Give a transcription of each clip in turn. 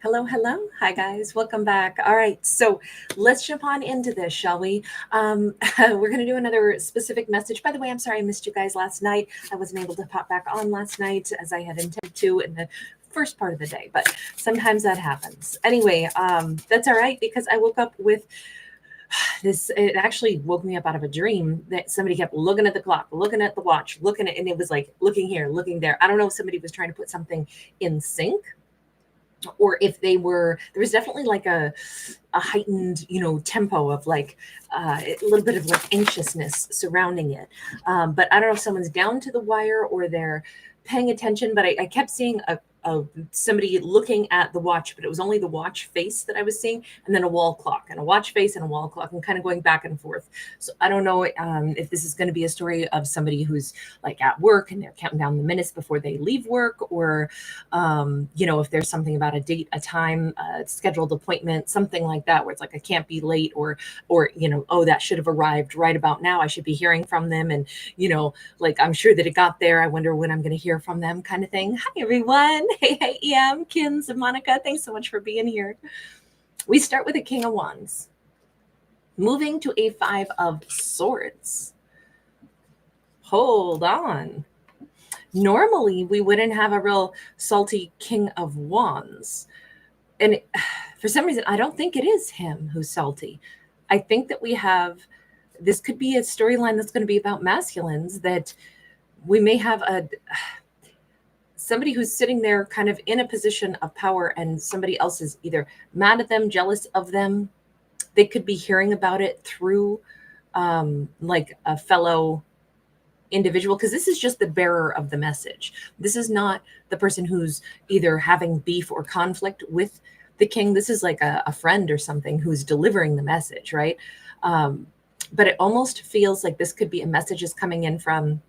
Hello, hello. Hi, guys. Welcome back. All right. So let's jump on into this, shall we? We're going to do another specific message. By the way, I'm sorry I missed you guys last night. I wasn't able to pop back on last night as I had intended to in the first part of the day, but sometimes that happens. Anyway, that's all right because I woke up with this. It actually woke me up out of a dream that somebody kept looking at the clock, looking at the watch, looking at, and it was like looking here, looking there. I don't know if somebody was trying to put something in sync or if they were, there was definitely like a heightened tempo of like a little bit of like anxiousness surrounding it, but I don't know if someone's down to the wire or they're paying attention, but I kept seeing somebody looking at the watch, but it was only the watch face that I was seeing, and then a wall clock and a watch face and a wall clock, and kind of going back and forth. So I don't know if this is going to be a story of somebody who's like at work and they're counting down the minutes before they leave work, or if there's something about a date, a time, a scheduled appointment, something like that, where it's like I can't be late, or oh, that should have arrived right about now. I should be hearing from them, and like I'm sure that it got there. I wonder when I'm going to hear from them, kind of thing. Hi everyone. Hey, EM, Kins, and Monica. Thanks so much for being here. We start with the King of Wands, moving to a Five of Swords. Hold on. Normally, we wouldn't have a real salty King of Wands. And for some reason, I don't think it is him who's salty. I think that this could be a storyline that's going to be about masculines, that we may have somebody who's sitting there kind of in a position of power, and somebody else is either mad at them, jealous of them. They could be hearing about it through like a fellow individual, because this is just the bearer of the message. This is not the person who's either having beef or conflict with the king. This is like a friend or something who's delivering the message, right? But it almost feels like this could be a message is coming in from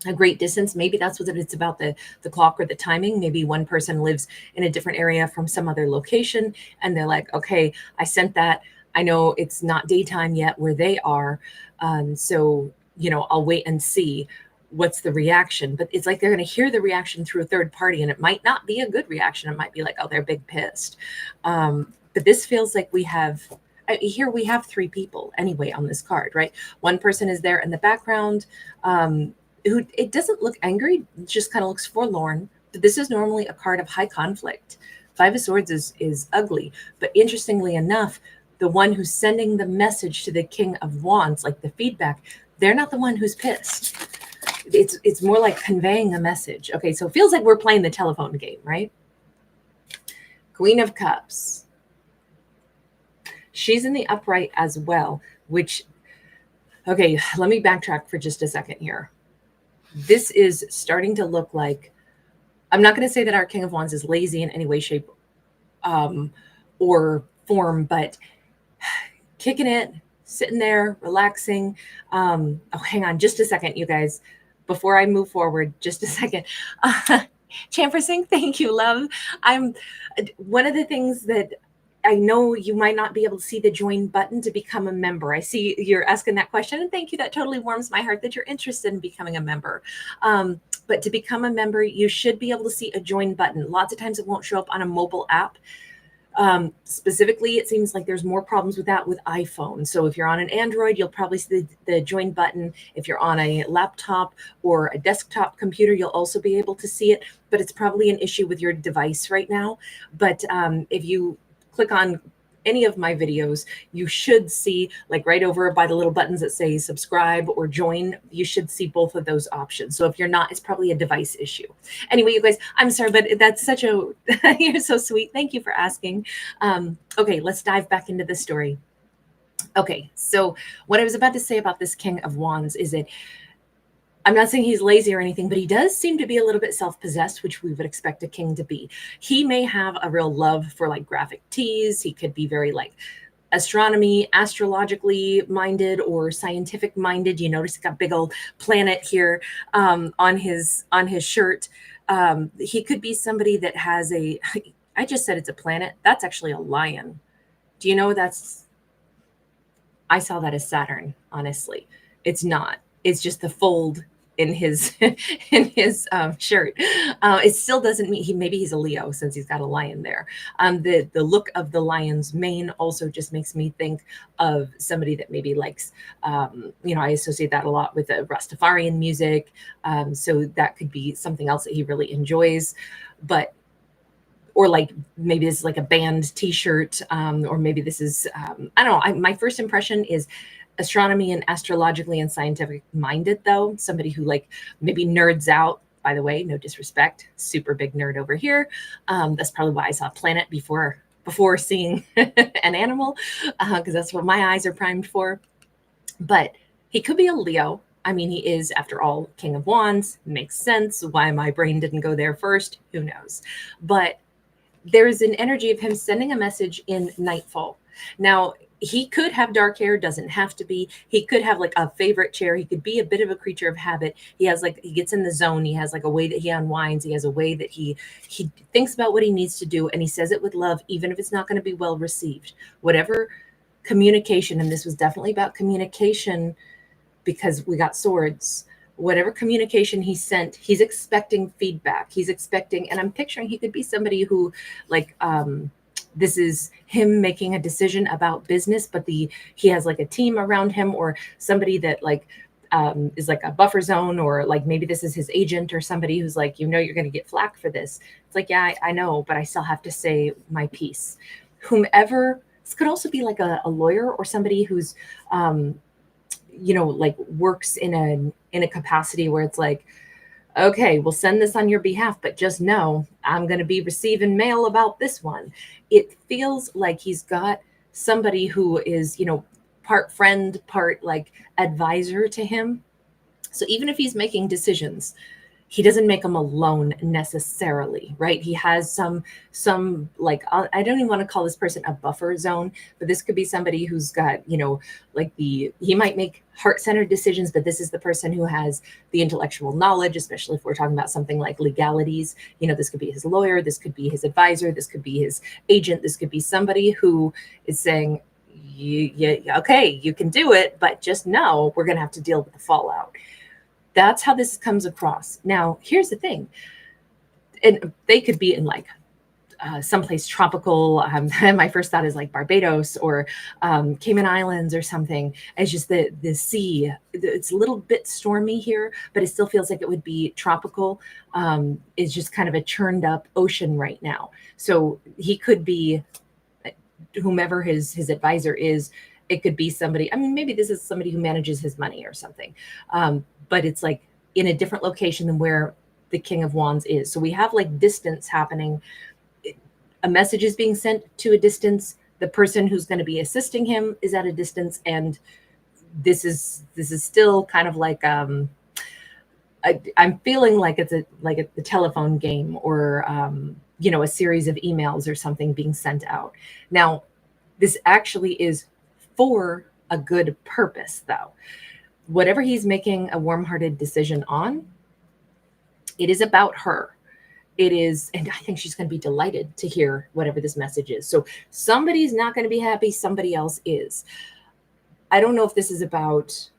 a great distance. Maybe that's what it's about, the clock or the timing. Maybe one person lives in a different area from some other location, and they're like, okay, I sent that. I know it's not daytime yet where they are. So, I'll wait and see what's the reaction. But it's like they're going to hear the reaction through a third party, and it might not be a good reaction. It might be like, oh, they're big pissed. But this feels like we have three people anyway on this card, right? One person is there in the background, who it doesn't look angry, it just kind of looks forlorn. But this is normally a card of high conflict. Five of Swords is ugly, but interestingly enough, the one who's sending the message to the King of Wands, like the feedback, they're not the one who's pissed. It's more like conveying a message. Okay, so it feels like we're playing the telephone game, right? Queen of Cups. She's in the upright as well, which, okay, let me backtrack for just a second here. This is starting to look like, I'm not going to say that our King of Wands is lazy in any way, shape, or form, but kicking it, sitting there, relaxing. Oh, hang on just a second, you guys. Before I move forward, just a second. Chamfer Singh, thank you, love. I'm one of the things that I know you might not be able to see the join button to become a member. I see you're asking that question, and thank you. That totally warms my heart that you're interested in becoming a member. But to become a member, you should be able to see a join button. Lots of times it won't show up on a mobile app. Specifically, it seems like there's more problems with that with iPhone. So if you're on an Android, you'll probably see the join button. If you're on a laptop or a desktop computer, you'll also be able to see it, but it's probably an issue with your device right now. But if you click on any of my videos, you should see, like right over by the little buttons that say subscribe or join, you should see both of those options. So if you're not, it's probably a device issue. Anyway, you guys, I'm sorry, but that's such a, you're so sweet. Thank you for asking. Okay, let's dive back into the story. Okay, so what I was about to say about this King of Wands is that I'm not saying he's lazy or anything, but he does seem to be a little bit self-possessed, which we would expect a king to be. He may have a real love for like graphic tees. He could be very like astronomy, astrologically minded, or scientific minded. You notice he's got a big old planet here on his shirt. He could be somebody that has I just said it's a planet. That's actually a lion. Do you know I saw that as Saturn, honestly. It's not. It's just the fold in his in his shirt. It still doesn't mean maybe he's a Leo since he's got a lion there. The look of the lion's mane also just makes me think of somebody that maybe likes, I associate that a lot with the Rastafarian music. So that could be something else that he really enjoys. But or like maybe this is like a band T-shirt, or maybe this is I don't know. My first impression is astronomy and astrologically and scientific minded, though somebody who like maybe nerds out. By the way, no disrespect, super big nerd over here. That's probably why I saw a planet before seeing an animal, because that's what my eyes are primed for. But he could be a Leo. I mean, he is, after all, King of Wands. Makes sense. Why my brain didn't go there first, who knows? But there's an energy of him sending a message in nightfall. Now, he could have dark hair, doesn't have to be. He could have like a favorite chair. He could be a bit of a creature of habit. He has like, he gets in the zone. He has like a way that he unwinds. He has a way that he thinks about what he needs to do, and he says it with love, even if it's not going to be well received. Whatever communication, and this was definitely about communication because we got swords. Whatever communication he sent, he's expecting feedback. He's expecting, and I'm picturing he could be somebody who like, this is him making a decision about business, but he has like a team around him, or somebody that like is like a buffer zone, or like maybe this is his agent or somebody who's like, you're going to get flack for this. It's like, yeah, I know, but I still have to say my piece. Whomever, this could also be like a lawyer or somebody who's, like works in a capacity where it's like, okay, we'll send this on your behalf, but just know I'm going to be receiving mail about this one. It feels like he's got somebody who is, part friend, part like advisor to him. So even if he's making decisions, he doesn't make them alone necessarily, right? He has some like, I don't even want to call this person a buffer zone, but this could be somebody who's got, like he might make heart-centered decisions, but this is the person who has the intellectual knowledge, especially if we're talking about something like legalities. This could be his lawyer, this could be his advisor, this could be his agent, this could be somebody who is saying, okay, you can do it, but just know we're going to have to deal with the fallout. That's how this comes across. Now, here's the thing. And they could be in like someplace tropical. My first thought is like Barbados or Cayman Islands or something. It's just the sea. It's a little bit stormy here, but it still feels like it would be tropical. It's just kind of a churned up ocean right now. So he could be whomever his advisor is. It could be somebody, I mean, maybe this is somebody who manages his money or something. But it's like in a different location than where the King of Wands is. So we have like distance happening. A message is being sent to a distance. The person who's going to be assisting him is at a distance. And this is still kind of like, I'm feeling like it's the telephone game, or, a series of emails or something being sent out. Now, this actually is for a good purpose, though. Whatever he's making a warm-hearted decision on, it is about her. It is, and I think she's going to be delighted to hear whatever this message is. So somebody's not going to be happy, somebody else is. I don't know if this is about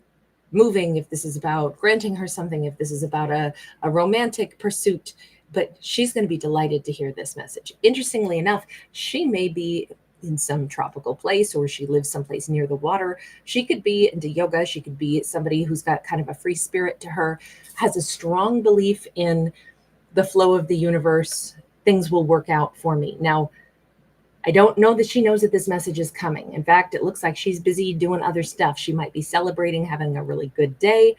moving, if this is about granting her something, if this is about a romantic pursuit, but she's going to be delighted to hear this message. Interestingly enough, she may be in some tropical place, or she lives someplace near the water. She could be into yoga. She could be somebody who's got kind of a free spirit to her, has a strong belief in the flow of the universe. Things will work out for me. Now, I don't know that she knows that this message is coming. In fact, it looks like she's busy doing other stuff. She might be celebrating, having a really good day.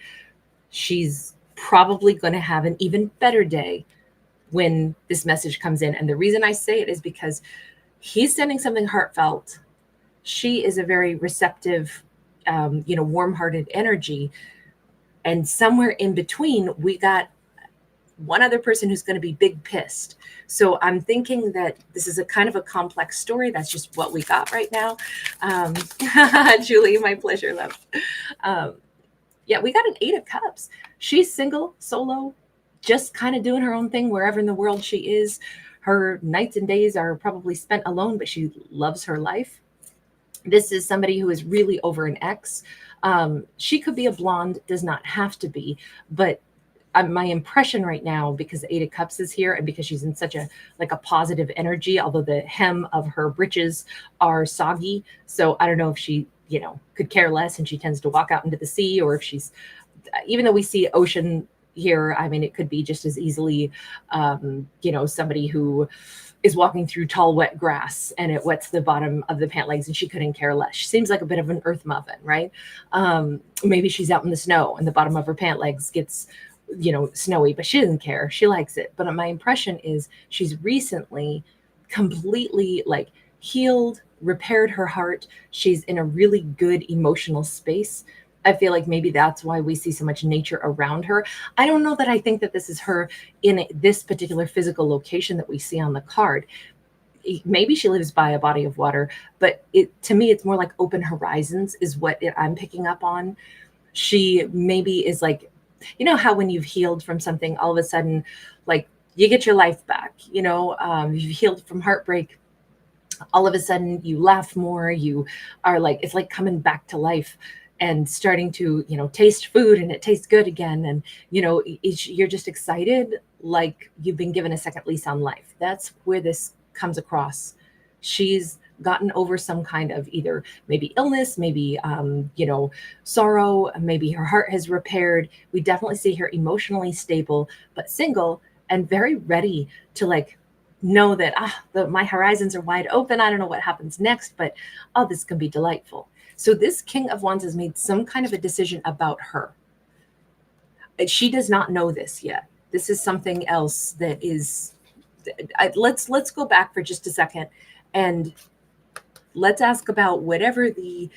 She's probably going to have an even better day when this message comes in. And the reason I say it is because he's sending something heartfelt. She is a very receptive, warm-hearted energy. And somewhere in between, we got one other person who's going to be big pissed. So I'm thinking that this is a kind of a complex story. That's just what we got right now. Julie, my pleasure, love. We got an 8 of Cups. She's single, solo, just kind of doing her own thing wherever in the world she is. Her nights and days are probably spent alone, but she loves her life. This is somebody who is really over an ex. She could be a blonde, does not have to be, but my impression right now, because the Eight of Cups is here and because she's in such a like a positive energy, although the hem of her breeches are soggy. So I don't know if she, you know, could care less and she tends to walk out into the sea, or if she's, even though we see ocean here, I mean, it could be just as easily, you know, somebody who is walking through tall, wet grass and it wets the bottom of the pant legs and she couldn't care less. She seems like a bit of an earth muffin, right? Maybe she's out in the snow and the bottom of her pant legs gets, you know, snowy, but she doesn't care. She likes it. But my impression is she's recently completely like healed, repaired her heart. She's in a really good emotional space. I feel like maybe that's why we see so much nature around her. I don't know that I think that this is her in this particular physical location that we see on the card. Maybe she lives by a body of water, but to me, it's more like open horizons is what I'm picking up on. She maybe is like, you know how when you've healed from something, all of a sudden, like you get your life back, you know, you've healed from heartbreak. All of a sudden you laugh more, you are like, it's like coming back to life and starting to, you know, taste food and it tastes good again. And, you know, you're just excited, like you've been given a second lease on life. That's where this comes across. She's gotten over some kind of either maybe illness, maybe, you know, sorrow, maybe her heart has repaired. We definitely see her emotionally stable, but single and very ready to like know that my horizons are wide open. I don't know what happens next, but oh, this can be delightful. So this King of Wands has made some kind of a decision about her. She does not know this yet. This is something else that is. Let's go back for just a second and let's ask about whatever the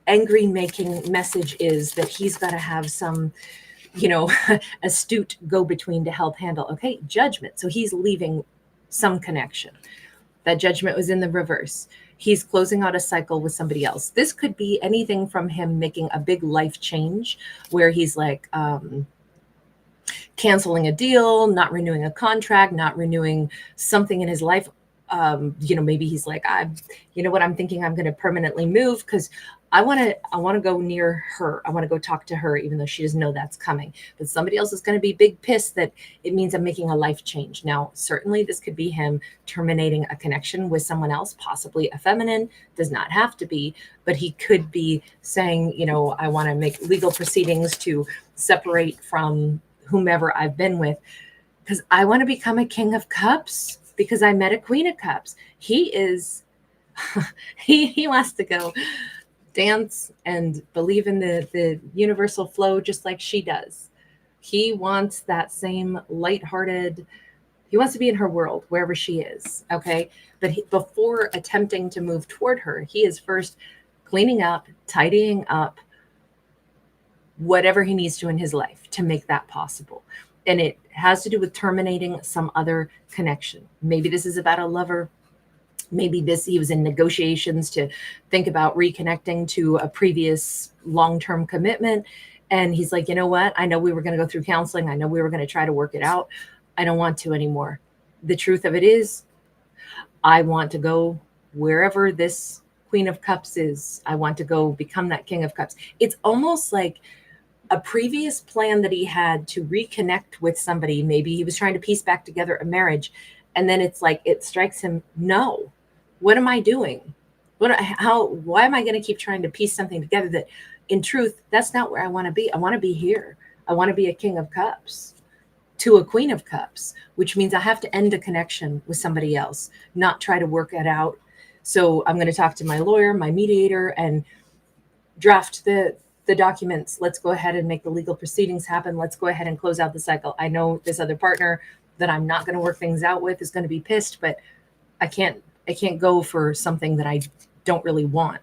angry making message is that he's got to have some, you know, astute go-between to help handle. Okay, judgment. So he's leaving some connection. That judgment was in the reverse. He's closing out a cycle with somebody else. This could be anything from him making a big life change where he's like canceling a deal, not renewing a contract, not renewing something in his life. You know, maybe he's like, you know what, I'm thinking I'm going to permanently move because I want to go near her. I want to go talk to her, even though she doesn't know that's coming. But somebody else is going to be big pissed that it means I'm making a life change. Now, certainly this could be him terminating a connection with someone else, possibly a feminine, does not have to be, but he could be saying, you know, I want to make legal proceedings to separate from whomever I've been with because I want to become a King of Cups because I met a Queen of Cups. He is, he wants to go dance and believe in the universal flow just like she does. He wants that same lighthearted, he wants to be in her world wherever she is, okay? But before attempting to move toward her, he is first cleaning up, tidying up whatever he needs to in his life to make that possible. And it has to do with terminating some other connection. Maybe this is about a lover. Maybe he was in negotiations to think about reconnecting to a previous long-term commitment. And he's like, you know what? I know we were going to go through counseling. I know we were going to try to work it out. I don't want to anymore. The truth of it is, I want to go wherever this Queen of Cups is. I want to go become that King of Cups. It's almost like a previous plan that he had to reconnect with somebody. Maybe he was trying to piece back together a marriage. And then it's like, it strikes him, no, what am I doing? Why am I going to keep trying to piece something together that in truth, that's not where I want to be. I want to be here. I want to be a King of Cups to a Queen of Cups, which means I have to end a connection with somebody else, not try to work it out. So I'm going to talk to my lawyer, my mediator, and draft the documents. Let's go ahead and make the legal proceedings happen. Let's go ahead and close out the cycle. I know this other partner that I'm not going to work things out with is going to be pissed, but I can't go for something that I don't really want.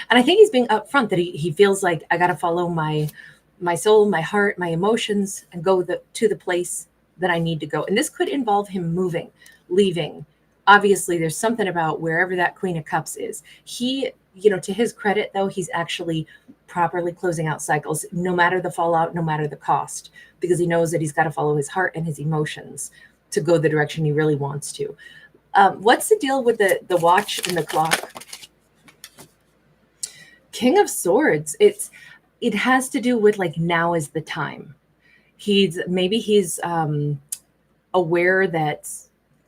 And I think he's being upfront that he feels like I got to follow my soul, my heart, my emotions, and go to the place that I need to go. And this could involve him moving, leaving. Obviously, there's something about wherever that Queen of Cups is. He, you know, to his credit, though, he's actually properly closing out cycles, no matter the fallout, no matter the cost, because he knows that he's got to follow his heart and his emotions to go the direction he really wants to. What's the deal with the watch and the clock? King of Swords. It has to do with like now is the time. Maybe he's aware that,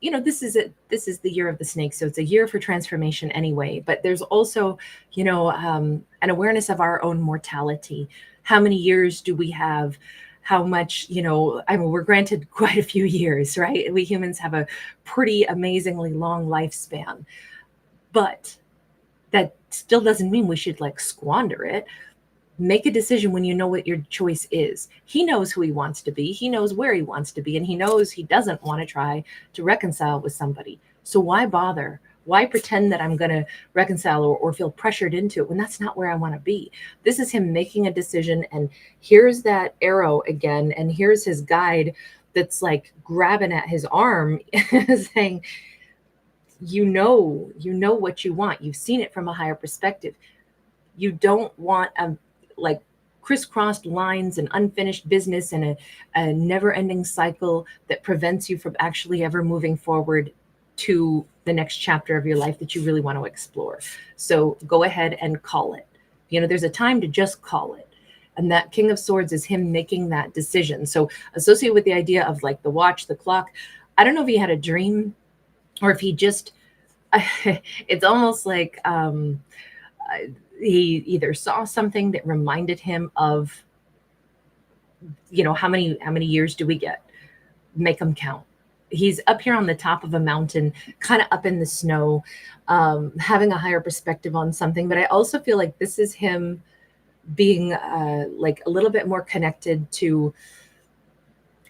you know, this is the year of the snake, so it's a year for transformation anyway. But there's also, you know, an awareness of our own mortality. How many years do we have? How much, you know, I mean, we're granted quite a few years, right? We humans have a pretty amazingly long lifespan, but that still doesn't mean we should like squander it. Make a decision when you know what your choice is. He knows who he wants to be. He knows where he wants to be. And he knows he doesn't want to try to reconcile with somebody. So why bother? Why pretend that I'm going to reconcile or feel pressured into it when that's not where I want to be? This is him making a decision. And here's that arrow again. And here's his guide that's like grabbing at his arm saying, you know what you want. You've seen it from a higher perspective. You don't want like crisscrossed lines and unfinished business and a never-ending cycle that prevents you from actually ever moving forward to the next chapter of your life that you really want to explore. So go ahead and call it. You know, there's a time to just call it. And that King of Swords is him making that decision. So associated with the idea of like the watch, the clock, I don't know if he had a dream or if he just, it's almost like, he either saw something that reminded him of, you know, how many years do we get? Make them count. He's up here on the top of a mountain, kind of up in the snow, having a higher perspective on something. But I also feel like this is him being like a little bit more connected to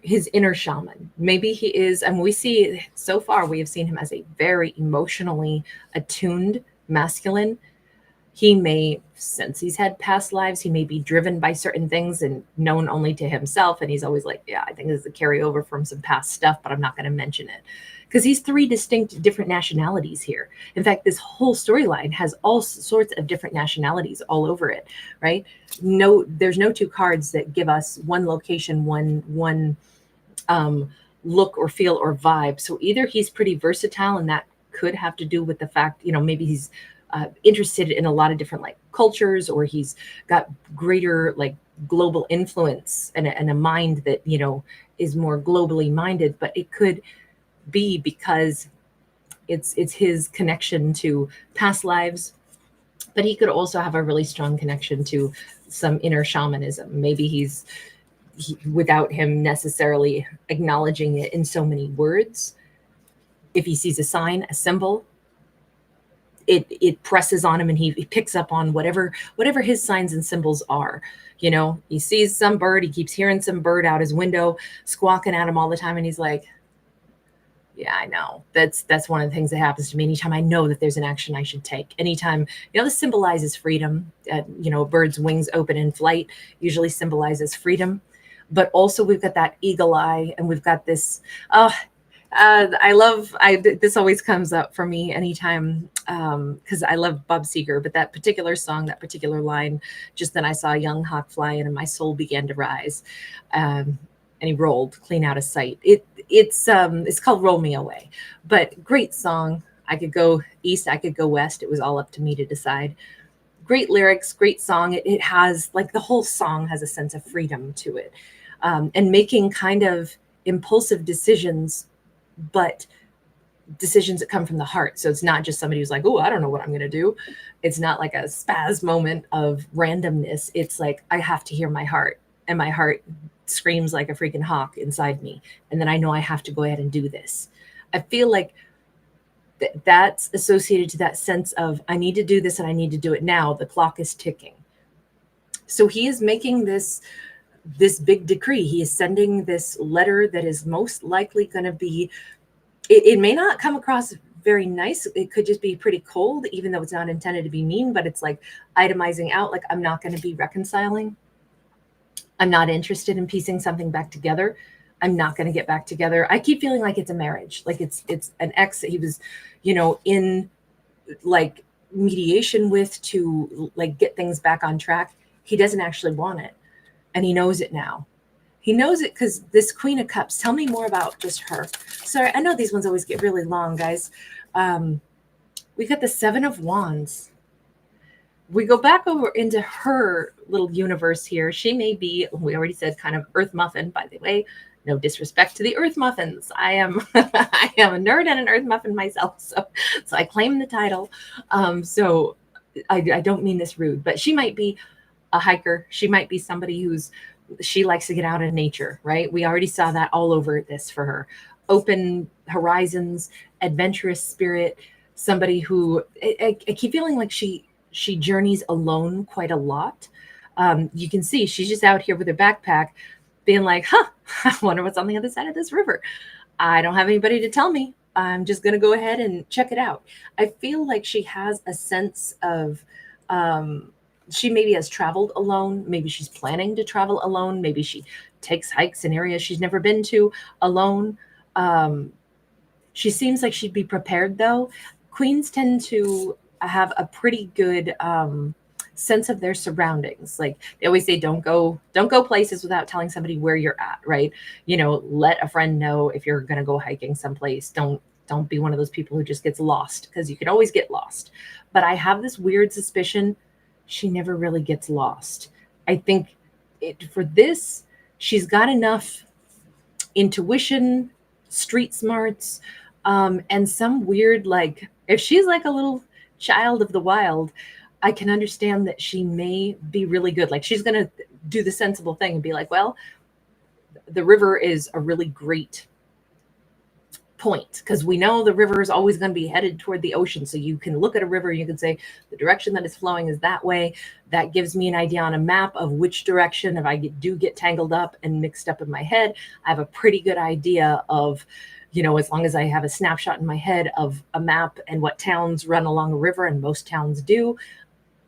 his inner shaman. Maybe he is, and we see so far, we have seen him as a very emotionally attuned masculine. He may, since he's had past lives, he may be driven by certain things and known only to himself. And he's always like, yeah, I think this is a carryover from some past stuff, but I'm not going to mention it. Because he's three distinct different nationalities here. In fact, this whole storyline has all sorts of different nationalities all over it, right? No, there's no two cards that give us one location, one look or feel or vibe. So either he's pretty versatile, and that could have to do with the fact, you know, maybe he's interested in a lot of different like cultures, or he's got greater like global influence and a mind that, you know, is more globally minded. But it could be because it's his connection to past lives, but he could also have a really strong connection to some inner shamanism. Maybe without him necessarily acknowledging it in so many words, if he sees a sign, a symbol, it presses on him, and he picks up on whatever his signs and symbols are. You know, he sees some bird, he keeps hearing some bird out his window squawking at him all the time, and he's like, yeah, I know. That's one of the things that happens to me anytime I know that there's an action I should take. Anytime, you know, this symbolizes freedom. You know, a bird's wings open in flight usually symbolizes freedom. But also we've got that eagle eye, and we've got this, this always comes up for me anytime, because I love Bob Seger, but that particular song, that particular line, just then I saw a young hawk fly in and my soul began to rise, and he rolled clean out of sight. It's called Roll Me Away, but great song. I could go east, I could go west. It was all up to me to decide. Great lyrics, great song. It has, like, the whole song has a sense of freedom to it, and making kind of impulsive decisions, but decisions that come from the heart. So it's not just somebody who's like, oh, I don't know what I'm going to do. It's not like a spaz moment of randomness. It's like, I have to hear my heart, and my heart screams like a freaking hawk inside me. And then I know I have to go ahead and do this. I feel like that's associated to that sense of, I need to do this and I need to do it now. The clock is ticking. So he is making this big decree. He is sending this letter that is most likely going to be, it may not come across very nice. It could just be pretty cold, even though it's not intended to be mean, but it's like itemizing out, like, I'm not going to be reconciling. I'm not interested in piecing something back together. I'm not going to get back together. I keep feeling like it's a marriage. Like it's an ex that he was, you know, in like mediation with to like get things back on track. He doesn't actually want it. And he knows it now. He knows it because this Queen of Cups, tell me more about just her. Sorry, I know these ones always get really long, guys. We got the Seven of Wands. we go back over into her little universe here. She may be, we already said, kind of earth muffin, by the way. No disrespect to the earth muffins. I am I am a nerd and an earth muffin myself, so I claim the title. So I don't mean this rude, but she might be a hiker. She might be somebody she likes to get out in nature, right? We already saw that all over this for her. Open horizons, adventurous spirit, somebody who I keep feeling like she journeys alone quite a lot. You can see she's just out here with her backpack being like, I wonder what's on the other side of this river. I don't have anybody to tell me. I'm just going to go ahead and check it out. I feel like she has a sense of, she maybe has traveled alone. Maybe she's planning to travel alone. Maybe she takes hikes in areas she's never been to alone. She seems like she'd be prepared, though. Queens tend to have a pretty good sense of their surroundings. Like they always say, don't go places without telling somebody where you're at, right? Let a friend know if you're going to go hiking someplace. Don't be one of those people who just gets lost, because you can always get lost. But I have this weird suspicion she never really gets lost. I think for this, she's got enough intuition, street smarts, and some weird, like, if she's like a little child of the wild, I can understand that she may be really good. Like she's going to do the sensible thing and be like, well, the river is a really great point, because we know the river is always going to be headed toward the ocean. So you can look at a river, you can say the direction that it's flowing is that way. That gives me an idea on a map of which direction, if I do get tangled up and mixed up in my head, I have a pretty good idea of, as long as I have a snapshot in my head of a map and what towns run along a river, and most towns do,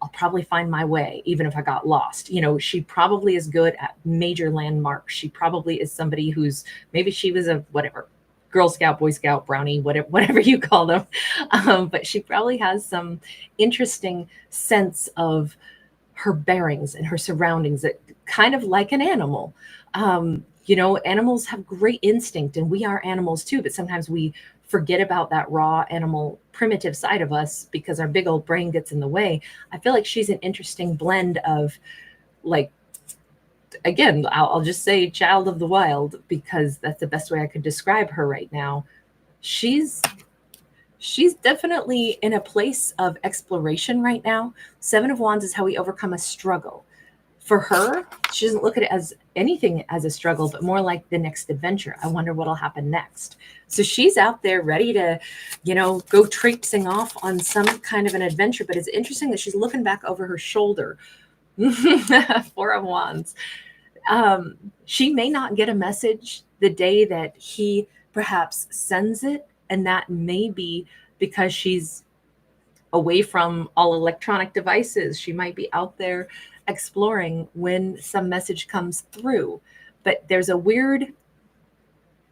I'll probably find my way, even if I got lost. She probably is good at major landmarks. She probably is somebody who's, maybe she was a whatever, Girl Scout, Boy Scout, Brownie, whatever you call them. But she probably has some interesting sense of her bearings and her surroundings, that kind of like an animal. Animals have great instinct, and we are animals too, but sometimes we forget about that raw animal primitive side of us because our big old brain gets in the way. I feel like she's an interesting blend of, like, again, I'll just say child of the wild, because that's the best way I could describe her right now. She's definitely in a place of exploration right now. Seven of Wands is how we overcome a struggle. For her, she doesn't look at it as anything as a struggle, but more like the next adventure. I wonder what'll happen next. So she's out there ready to, go traipsing off on some kind of an adventure. But it's interesting that she's looking back over her shoulder. Four of Wands. She may not get a message the day that he perhaps sends it, and that may be because she's away from all electronic devices. She might be out there exploring when some message comes through. But there's a weird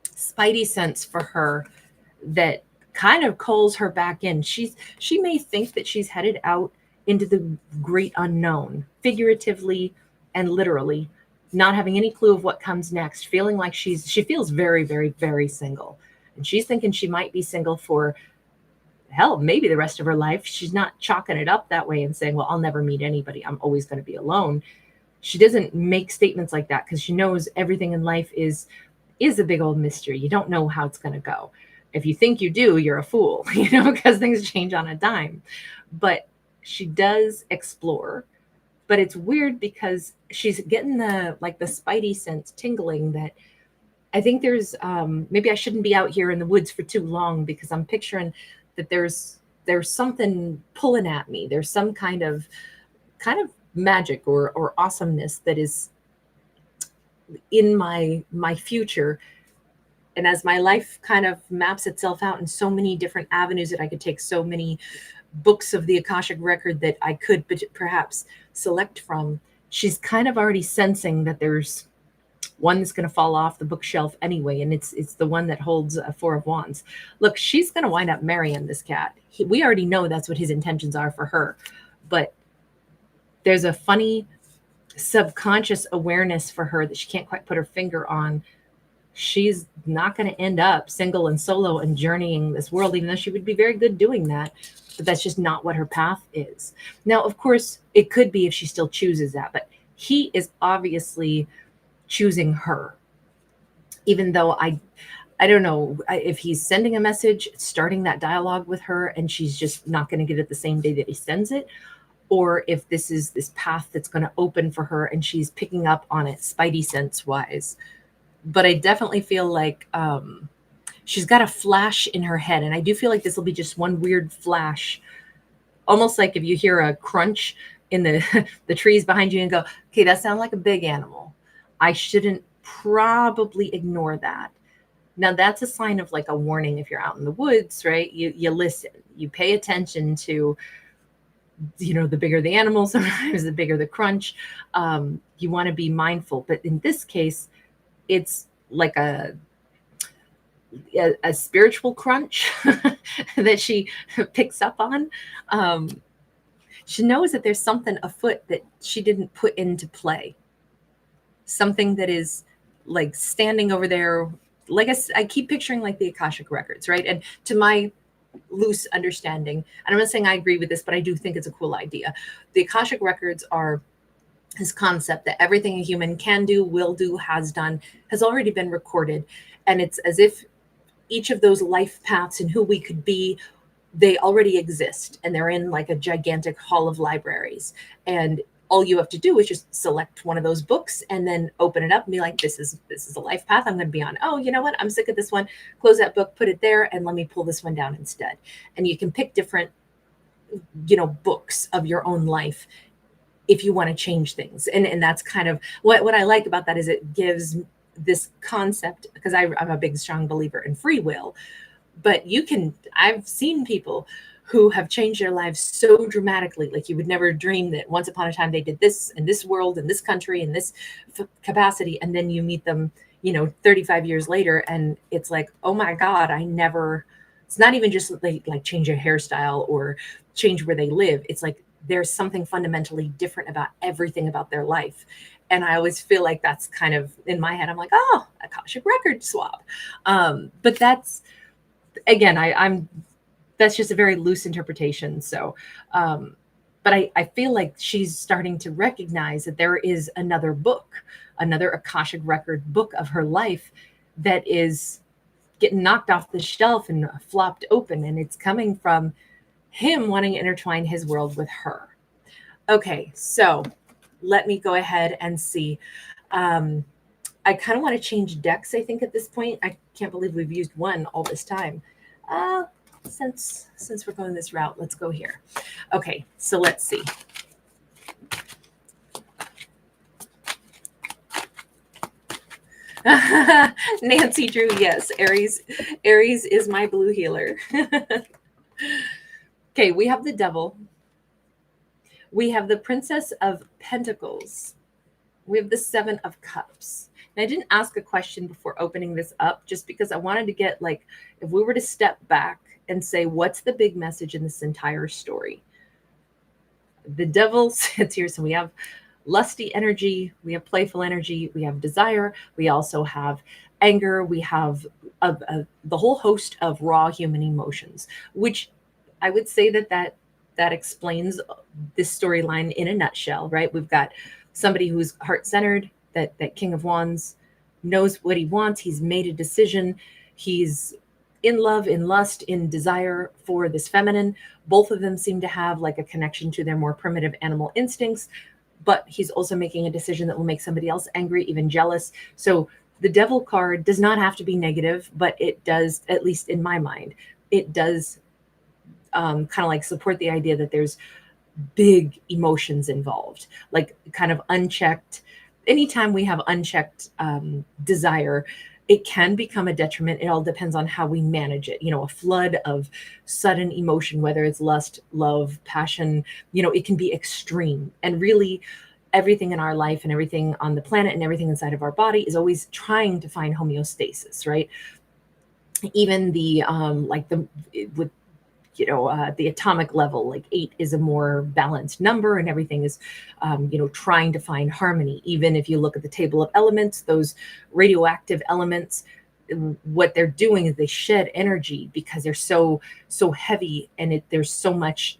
spidey sense for her that kind of calls her back in. She may think that she's headed out into the great unknown, figuratively and literally, not having any clue of what comes next, feeling like she feels very, very, very single. And she's thinking she might be single for, hell, maybe the rest of her life. She's not chalking it up that way and saying, well, I'll never meet anybody, I'm always going to be alone. She doesn't make statements like that because she knows everything in life is a big old mystery. You don't know how it's going to go. If you think you do, you're a fool, because things change on a dime. But she does explore. But it's weird because she's getting the spidey sense tingling that I think there's, maybe I shouldn't be out here in the woods for too long, because I'm picturing that there's something pulling at me. There's some kind of magic or awesomeness that is in my future. And as my life kind of maps itself out in so many different avenues that I could take, so many books of the Akashic record that I could perhaps select from, she's kind of already sensing that there's one that's going to fall off the bookshelf anyway, and it's the one that holds a Four of Wands. Look, she's going to wind up marrying this cat. We already know that's what his intentions are for her, but there's a funny subconscious awareness for her that she can't quite put her finger on. She's not going to end up single and solo and journeying this world, even though she would be very good doing that. but that's just not what her path is. Now, of course, it could be if she still chooses that, but he is obviously choosing her, even though I don't know if he's sending a message, starting that dialogue with her, and she's just not going to get it the same day that he sends it, or if this is this path that's going to open for her and she's picking up on it spidey sense wise. But I definitely feel like she's got a flash in her head, and I do feel like this will be just one weird flash, almost like if you hear a crunch in the the trees behind you and go, okay, that sounds like a big animal. I shouldn't probably ignore that. Now that's a sign of like a warning. If you're out in the woods, right, you listen, you pay attention to, the bigger the animal, sometimes the bigger the crunch. You want to be mindful, but in this case, it's like a spiritual crunch that she picks up on. She knows that there's something afoot that she didn't put into play. Something that is like standing over there. Like I keep picturing like the Akashic records, right? And to my loose understanding, and I'm not saying I agree with this, but I do think it's a cool idea. The Akashic records are this concept that everything a human can do, will do, has done, has already been recorded. And it's as if each of those life paths and who we could be, they already exist, and they're in like a gigantic hall of libraries. And all you have to do is just select one of those books and then open it up and be like, this is a life path I'm going to be on. Oh, you know what? I'm sick of this one. Close that book, put it there, and let me pull this one down instead. And you can pick different, books of your own life if you want to change things. And that's kind of what I like about that is it gives this concept, because I'm a big, strong believer in free will, but I've seen people who have changed their lives so dramatically, like you would never dream that once upon a time they did this in this world, in this country, in this capacity. And then you meet them, 35 years later, and it's like, oh my God, it's not even just like change a hairstyle or change where they live. It's like, there's something fundamentally different about everything about their life. And I always feel like that's kind of in my head. I'm like, oh, Akashic record swap. But that's, again, that's just a very loose interpretation. So, but I feel like she's starting to recognize that there is another book, another Akashic record book of her life that is getting knocked off the shelf and flopped open. And it's coming from him wanting to intertwine his world with her. Okay, so let me go ahead and see. I kind of want to change decks, I think, at this point. I can't believe we've used one all this time. Since we're going this route, let's go here. Okay, so let's see. Nancy Drew, yes, Aries is my blue healer. Okay, we have the Devil. We have the Princess of Pentacles. We have the Seven of Cups. And I didn't ask a question before opening this up, just because I wanted to get, like, if we were to step back and say, what's the big message in this entire story? The Devil sits here. So we have lusty energy, we have playful energy, we have desire, we also have anger, we have the whole host of raw human emotions, which I would say that explains this storyline in a nutshell, right? We've got somebody who's heart-centered, that King of Wands knows what he wants. He's made a decision. He's in love, in lust, in desire for this feminine. Both of them seem to have like a connection to their more primitive animal instincts, but he's also making a decision that will make somebody else angry, even jealous. So the Devil card does not have to be negative, but it does, at least in my mind, it does kind of like support the idea that there's big emotions involved, like kind of unchecked. Anytime we have unchecked desire, it can become a detriment. It all depends on how we manage it. A flood of sudden emotion, whether it's lust, love, passion, it can be extreme. And really everything in our life and everything on the planet and everything inside of our body is always trying to find homeostasis, right? Even the the atomic level, like 8 is a more balanced number, and everything is, trying to find harmony. Even if you look at the table of elements, those radioactive elements, what they're doing is they shed energy because they're so heavy, and there's so much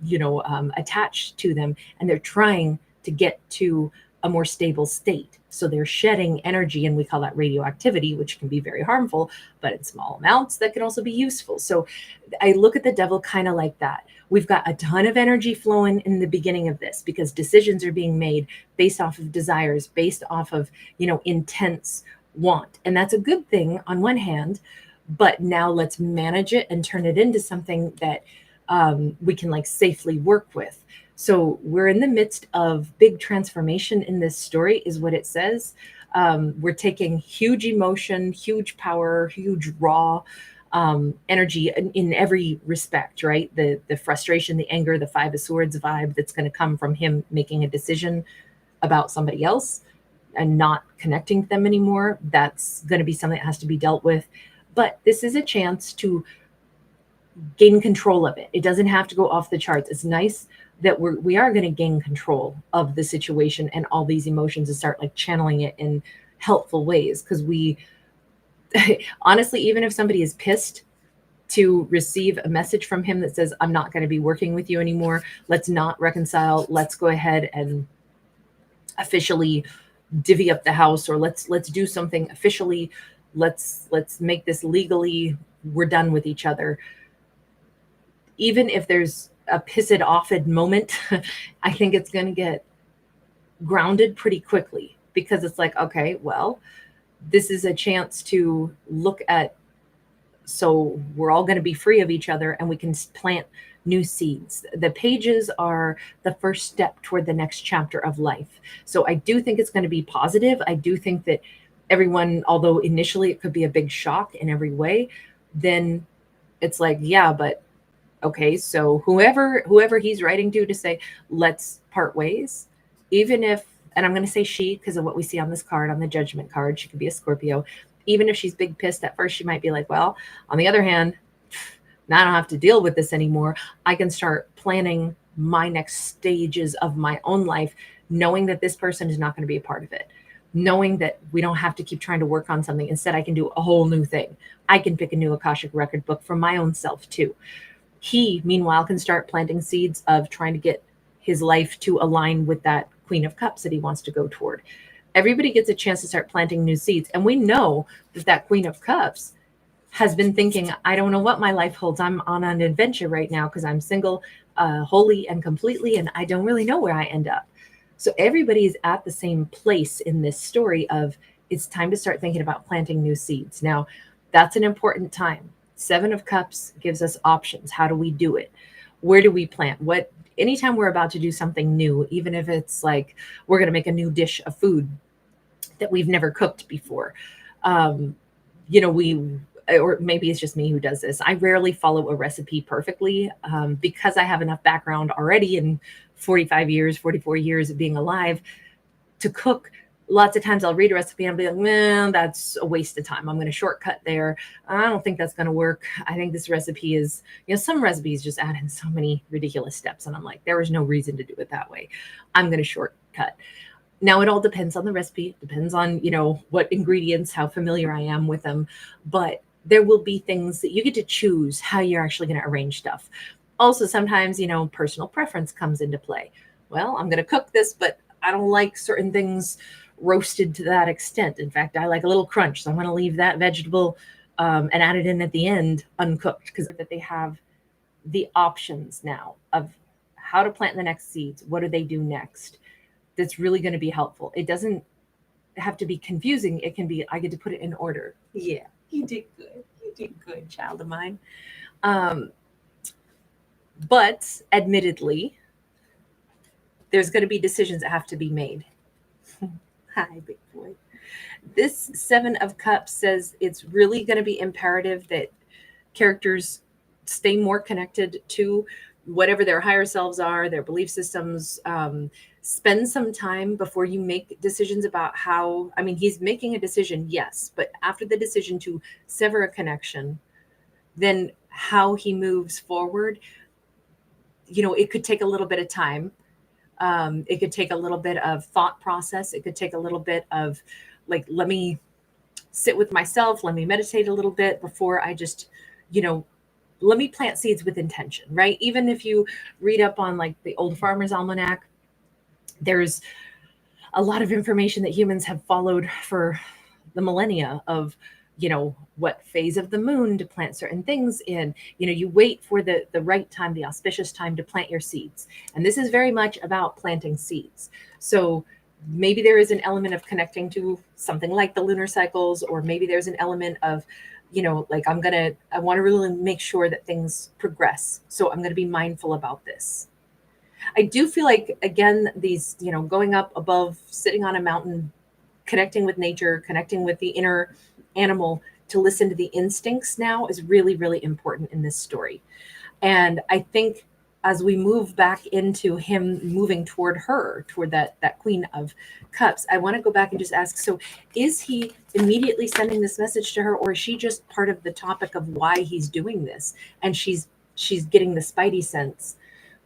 attached to them, and they're trying to get to a more stable state. So they're shedding energy, and we call that radioactivity, which can be very harmful, but in small amounts that can also be useful. So I look at the devil kind of like that. We've got a ton of energy flowing in the beginning of this because decisions are being made based off of desires, based off of intense want. And that's a good thing on one hand, but now let's manage it and turn it into something that we can like safely work with. So we're in the midst of big transformation in this story, is what it says. We're taking huge emotion, huge power, huge raw energy in every respect, right? The frustration, the anger, the Five of Swords vibe that's going to come from him making a decision about somebody else and not connecting to them anymore. That's going to be something that has to be dealt with. But this is a chance to gain control of it. It doesn't have to go off the charts. It's nice that we are going to gain control of the situation and all these emotions and start like channeling it in helpful ways. Because we honestly, even if somebody is pissed to receive a message from him that says, I'm not going to be working with you anymore, let's not reconcile, let's go ahead and officially divvy up the house, or let's do something officially, let's make this legally, we're done with each other. Even if there's a pissed offed moment, I think it's going to get grounded pretty quickly, because it's like, okay, well, this is a chance to look at, so we're all going to be free of each other and we can plant new seeds. The pages are the first step toward the next chapter of life. So I do think it's going to be positive. I do think that everyone, although initially it could be a big shock in every way, then it's like, yeah, but okay, so whoever he's writing to say, let's part ways, even if, and I'm going to say she, because of what we see on this card, on the judgment card, she could be a Scorpio. Even if she's big pissed at first, she might be like, well, on the other hand, now I don't have to deal with this anymore. I can start planning my next stages of my own life, knowing that this person is not going to be a part of it, knowing that we don't have to keep trying to work on something. Instead, I can do a whole new thing. I can pick a new Akashic record book for my own self too. He, meanwhile, can start planting seeds of trying to get his life to align with that Queen of Cups that he wants to go toward. Everybody gets a chance to start planting new seeds. And we know that Queen of Cups has been thinking, I don't know what my life holds. I'm on an adventure right now because I'm single, wholly and completely, and I don't really know where I end up. So everybody is at the same place in this story of it's time to start thinking about planting new seeds. Now, that's an important time. Seven of Cups gives us options. How do we do it? Where do we plant? Anytime we're about to do something new, even if it's like we're going to make a new dish of food that we've never cooked before, or maybe it's just me who does this. I rarely follow a recipe perfectly because I have enough background already in 44 years of being alive to cook. Lots of times I'll read a recipe and I'll be like, man, that's a waste of time. I'm going to shortcut there. I don't think that's going to work. I think this recipe is, some recipes just add in so many ridiculous steps. And I'm like, there was no reason to do it that way. I'm going to shortcut. Now, it all depends on the recipe. It depends on, what ingredients, how familiar I am with them. But there will be things that you get to choose how you're actually going to arrange stuff. Also, sometimes, personal preference comes into play. Well, I'm going to cook this, but I don't like certain things roasted to that extent. In fact, I like a little crunch. So I'm going to leave that vegetable and add it in at the end uncooked, because that they have the options now of how to plant the next seeds. What do they do next? That's really going to be helpful. It doesn't have to be confusing. It can be, I get to put it in order. Yeah, you did good. You did good, child of mine. But admittedly, there's going to be decisions that have to be made. Hi, big boy. This Seven of Cups says it's really going to be imperative that characters stay more connected to whatever their higher selves are, their belief systems. Spend some time before you make decisions about how, he's making a decision, yes, but after the decision to sever a connection, then how he moves forward, it could take a little bit of time. It could take a little bit of thought process. It could take a little bit of like, let me sit with myself. Let me meditate a little bit before I just, you know, let me plant seeds with intention, right? Even if you read up on like the old Farmer's Almanac, there's a lot of information that humans have followed for the millennia of, what phase of the moon to plant certain things in. You wait for the right time, the auspicious time to plant your seeds. And this is very much about planting seeds. So maybe there is an element of connecting to something like the lunar cycles, or maybe there's an element of, like I want to really make sure that things progress. So I'm going to be mindful about this. I do feel like, again, these, going up above, sitting on a mountain, connecting with nature, connecting with the inner animal to listen to the instincts now is really, really important in this story. And I think as we move back into him moving toward her, toward that Queen of Cups, I want to go back and just ask, so is he immediately sending this message to her, or is she just part of the topic of why he's doing this? And she's getting the spidey sense.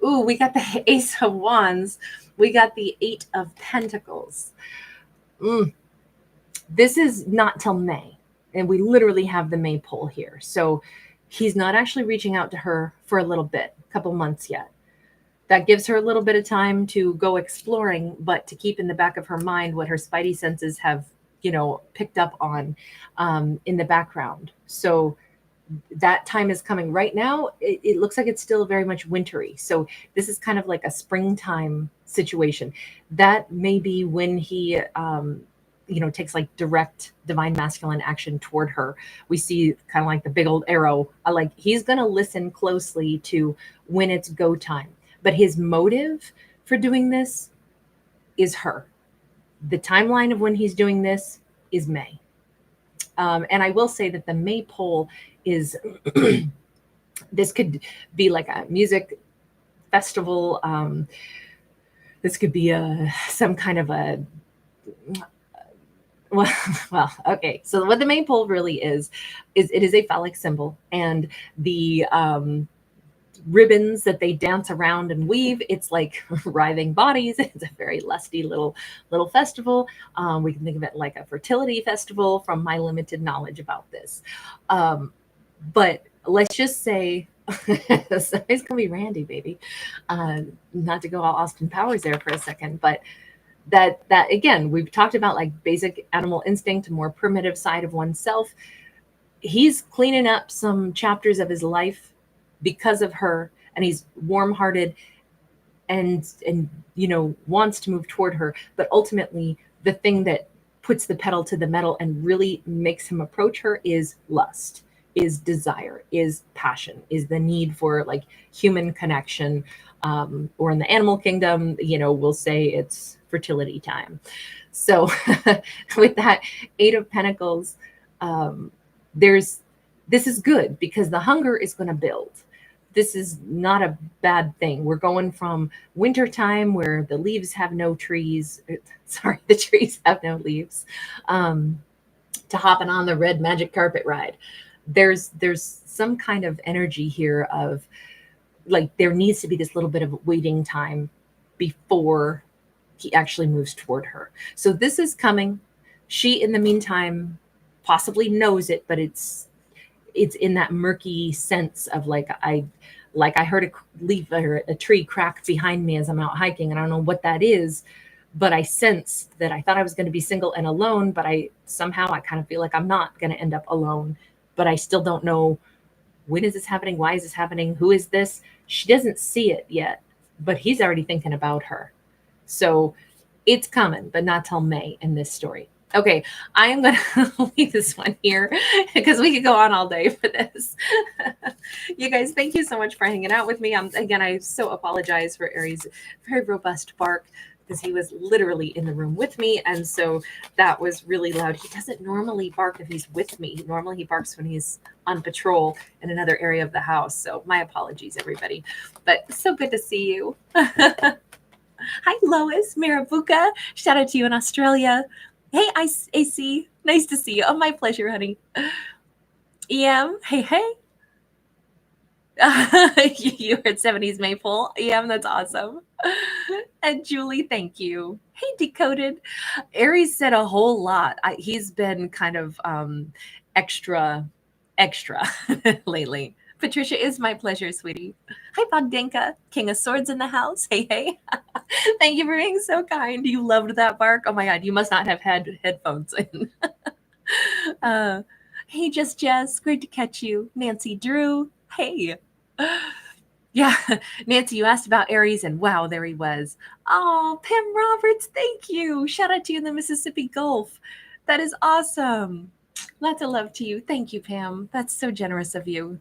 Ooh, we got the Ace of Wands. We got the Eight of Pentacles. This is not till May. And we literally have the May pull here. So he's not actually reaching out to her for a little bit, a couple months yet. That gives her a little bit of time to go exploring, but to keep in the back of her mind what her spidey senses have, picked up on in the background. So that time is coming right now. It looks like it's still very much wintry. So this is kind of like a springtime situation. That may be when he, takes like direct divine masculine action toward her. We see kind of like the big old arrow. He's going to listen closely to when it's go time. But his motive for doing this is her. The timeline of when he's doing this is May. And I will say that the May poll is, this could be like a music festival. This could be some kind of a, well, okay. So what the May pole really is it is a phallic symbol, and the ribbons that they dance around and weave, it's like writhing bodies. It's a very lusty little festival. We can think of it like a fertility festival from my limited knowledge about this. But let's just say, so it's gonna be Randy, baby. Not to go all Austin Powers there for a second, but that again, we've talked about like basic animal instinct, more primitive side of oneself. He's cleaning up some chapters of his life because of her, and he's warm-hearted and wants to move toward her. But ultimately, the thing that puts the pedal to the metal and really makes him approach her is lust, is desire, is passion, is the need for like human connection, or in the animal kingdom, we'll say it's fertility time. So with that Eight of Pentacles, this is good because the hunger is going to build. This is not a bad thing. We're going from winter time where the leaves have no trees. The trees have no leaves, to hopping on the red magic carpet ride. There's some kind of energy here of like, there needs to be this little bit of waiting time before he actually moves toward her. So this is coming. She, in the meantime, possibly knows it, but it's in that murky sense of like I heard a leaf or a tree crack behind me as I'm out hiking, and I don't know what that is, but I sensed that I thought I was going to be single and alone, but I kind of feel like I'm not going to end up alone, but I still don't know, when is this happening? Why is this happening? Who is this? She doesn't see it yet, but he's already thinking about her. So it's coming, but not till May in this story. Okay, I am going to leave this one here because we could go on all day for this. You guys, thank you so much for hanging out with me. Again, I so apologize for Aries' very robust bark because he was literally in the room with me. And so that was really loud. He doesn't normally bark if he's with me. Normally he barks when he's on patrol in another area of the house. So my apologies, everybody. But so good to see you. Hi, Lois, Marabuka. Shout out to you in Australia. Hey, AC. Nice to see you. Oh, my pleasure, honey. EM. Hey. You heard 70s Maypole. EM, that's awesome. And Julie, thank you. Hey, Decoded. Aries said a whole lot. He's been kind of extra lately. Patricia, is my pleasure, sweetie. Hi, Bogdanka. King of Swords in the house. Hey, hey. Thank you for being so kind. You loved that bark. Oh my God, you must not have had headphones in. uh, hey, Just Jess. Great to catch you. Nancy Drew. Hey. Yeah, Nancy, you asked about Aries, and wow, there he was. Oh, Pam Roberts, thank you. Shout out to you in the Mississippi Gulf. That is awesome. Lots of love to you. Thank you, Pam. That's so generous of you.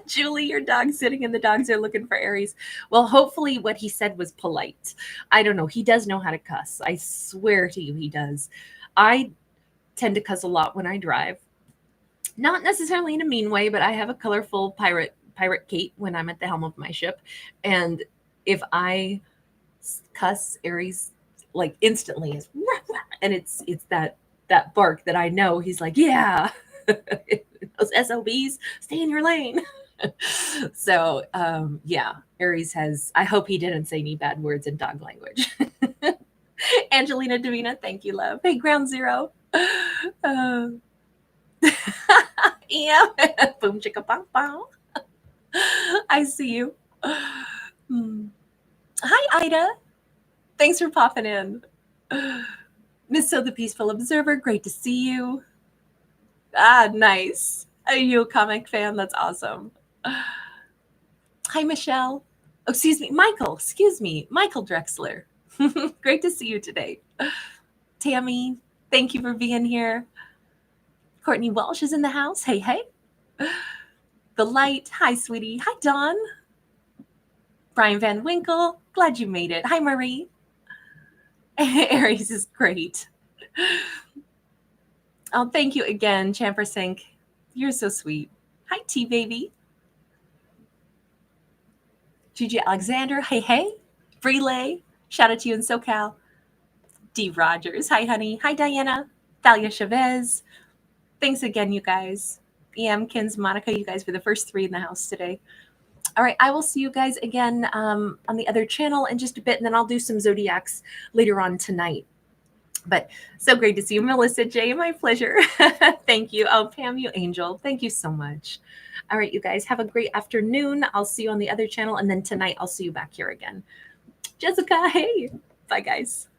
Julie, your dog's sitting and the dogs are looking for Aries. Well, hopefully what he said was polite. I don't know. He does know how to cuss. I swear to you, he does. I tend to cuss a lot when I drive. Not necessarily in a mean way, but I have a colorful pirate cape when I'm at the helm of my ship. And if I cuss, Aries like instantly is and it's that bark that I know he's like, yeah. Those SOBs, stay in your lane. So yeah, Aries has, I hope he didn't say any bad words in dog language. Angelina Davina, thank you, love. Hey, Ground Zero. Yeah. Boom chicka bong bong. I see you. Hi, Ida. Thanks for popping in. Miss So the Peaceful Observer, great to see you. Ah, nice. Are you a comic fan? That's awesome. Hi, Michelle. Oh, excuse me, Michael. Excuse me, Michael Drexler. Great to see you today. Tammy, thank you for being here. Courtney Walsh is in the house. Hey, hey. The Light. Hi, sweetie. Hi, Dawn. Brian Van Winkle. Glad you made it. Hi, Marie. Aries is great. Oh, thank you again, Champer Sink. You're so sweet. Hi, T Baby. Gigi Alexander. Hey, hey. Brele. Shout out to you in SoCal. D Rogers. Hi, honey. Hi, Diana. Thalia Chavez. Thanks again, you guys. EM, Kins, Monica, you guys were the first 3 in the house today. All right, I will see you guys again on the other channel in just a bit, and then I'll do some zodiacs later on tonight. But so great to see you, Melissa J. My pleasure. Thank you. Oh, Pam, you angel. Thank you so much. All right, you guys have a great afternoon. I'll see you on the other channel, and then tonight I'll see you back here again. Jessica, hey. Bye, guys.